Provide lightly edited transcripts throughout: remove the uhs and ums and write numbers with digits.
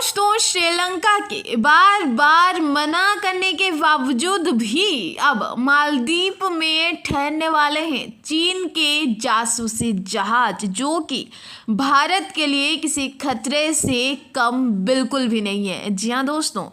दोस्तों, श्रीलंका के बार बार मना करने के बावजूद भी अब मालदीव में ठहरने वाले हैं चीन के जासूसी जहाज, जो कि भारत के लिए किसी खतरे से कम बिल्कुल भी नहीं है। जी हाँ दोस्तों,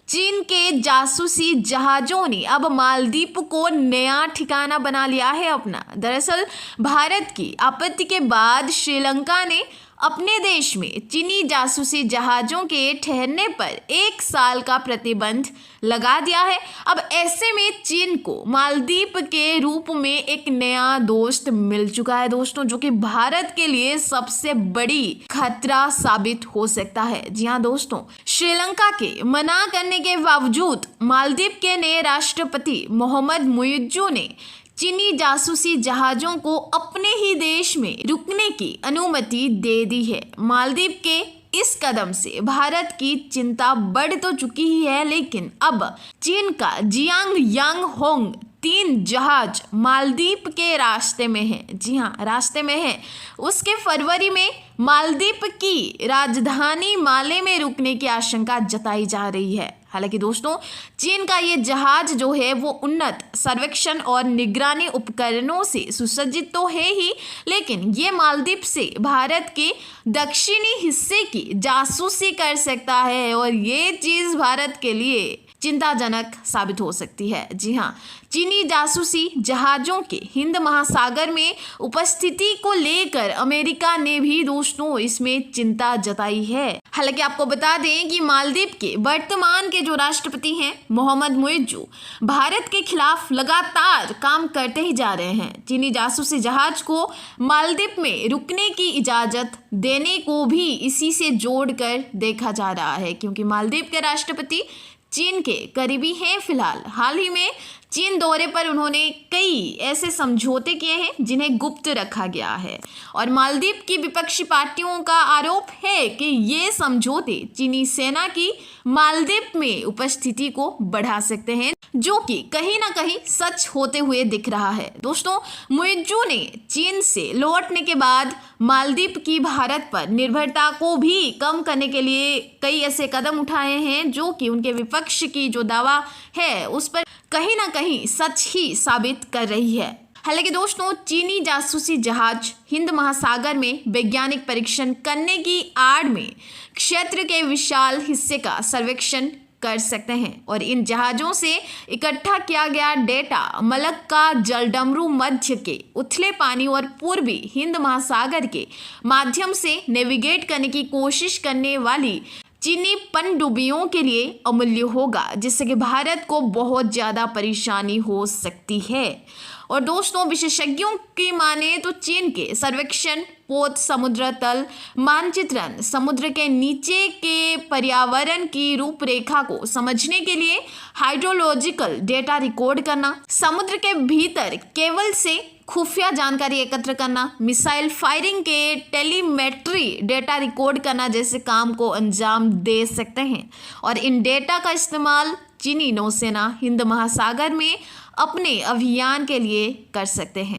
चीन के जासूसी जहाज़ों ने अब मालदीव को नया ठिकाना बना लिया है अपना। दरअसल भारत की आपत्ति के बाद श्रीलंका ने अपने देश में चीनी जासूसी जहाज़ों के ठहरने पर 1 साल का प्रतिबंध लगा दिया है। अब ऐसे में चीन को मालदीव के रूप में एक नया दोस्त मिल चुका है दोस्तों, जो कि भारत के लिए सबसे बड़ी खतरा साबित हो सकता है। जी हाँ दोस्तों, श्रीलंका के मना करने के बावजूद मालदीव के नए राष्ट्रपति मोहम्मद मुइज्जू ने चीनी जासूसी जहाज़ों को अपने ही देश में रुकने की अनुमति दे दी है। मालदीव के इस कदम से भारत की चिंता बढ़ तो चुकी ही है, लेकिन अब चीन का जियांग यांग होंग 3 जहाज मालदीव के रास्ते में है। जी हाँ, रास्ते में है। उसके फरवरी में मालदीव की राजधानी माले में रुकने की आशंका जताई जा रही है। हालांकि दोस्तों, चीन का ये जहाज जो है वो उन्नत सर्वेक्षण और निगरानी उपकरणों से सुसज्जित तो है ही, लेकिन ये मालदीव से भारत के दक्षिणी हिस्से की जासूसी कर सकता है और ये चीज़ भारत के लिए चिंताजनक साबित हो सकती है। जी हाँ, चीनी जासूसी जहाज़ों के हिंद महासागर में उपस्थिति को लेकर अमेरिका ने भी दोस्तों इसमें चिंता जताई है। हालांकि आपको बता दें कि मालदीव के वर्तमान के जो राष्ट्रपति हैं मोहम्मद मुइज्जू भारत के खिलाफ लगातार काम करते ही जा रहे हैं। चीनी जासूसी जहाज को मालदीव में रुकने की इजाज़त देने को भी इसी से जोड़कर देखा जा रहा है, क्योंकि मालदीव के राष्ट्रपति चीन के करीबी हैं। फिलहाल हाल ही में चीन दौरे पर उन्होंने कई ऐसे समझौते किए हैं जिन्हें गुप्त रखा गया है, और मालदीव की विपक्षी पार्टियों का आरोप है कि ये समझौते चीनी सेना की मालदीव में उपस्थिति को बढ़ा सकते हैं, जो कि कहीं ना कहीं सच होते हुए दिख रहा है। दोस्तों, मुइज्जू ने चीन से लौटने के बाद मालदीव की भारत पर निर्भरता को भी कम करने के लिए कई ऐसे कदम उठाए हैं जो कि उनके विपक्ष की जो दावा है उस पर कहीं ना कहीं सच ही साबित कर रही है। हालांकि दोस्तों, चीनी जासूसी जहाज हिंद महासागर में वैज्ञानिक परीक्षण करने की आड़ में क्षेत्र के विशाल हिस्से का सर्वेक्षण कर सकते हैं, और इन जहाज़ों से इकट्ठा किया गया डेटा मलक्का जलडमरू मध्य के उथले पानी और पूर्वी हिंद महासागर के माध्यम से नेविगेट करने की कोशिश करने वाली चीनी पनडुब्बियों के लिए अमूल्य होगा, जिससे कि भारत को बहुत ज़्यादा परेशानी हो सकती है। और दोस्तों, विशेषज्ञों की माने तो चीन के सर्वेक्षण पोत समुद्र तल मानचित्रण समुद्र के नीचे के पर्यावरण की रूपरेखा को समझने के लिए हाइड्रोलॉजिकल डेटा रिकॉर्ड करना, समुद्र के भीतर केबल से खुफिया जानकारी एकत्र करना, मिसाइल फायरिंग के टेलीमेट्री डेटा रिकॉर्ड करना जैसे काम को अंजाम दे सकते हैं। और इन डेटा का इस्तेमाल चीनी नौसेना हिंद महासागर में अपने अभियान के लिए कर सकते हैं।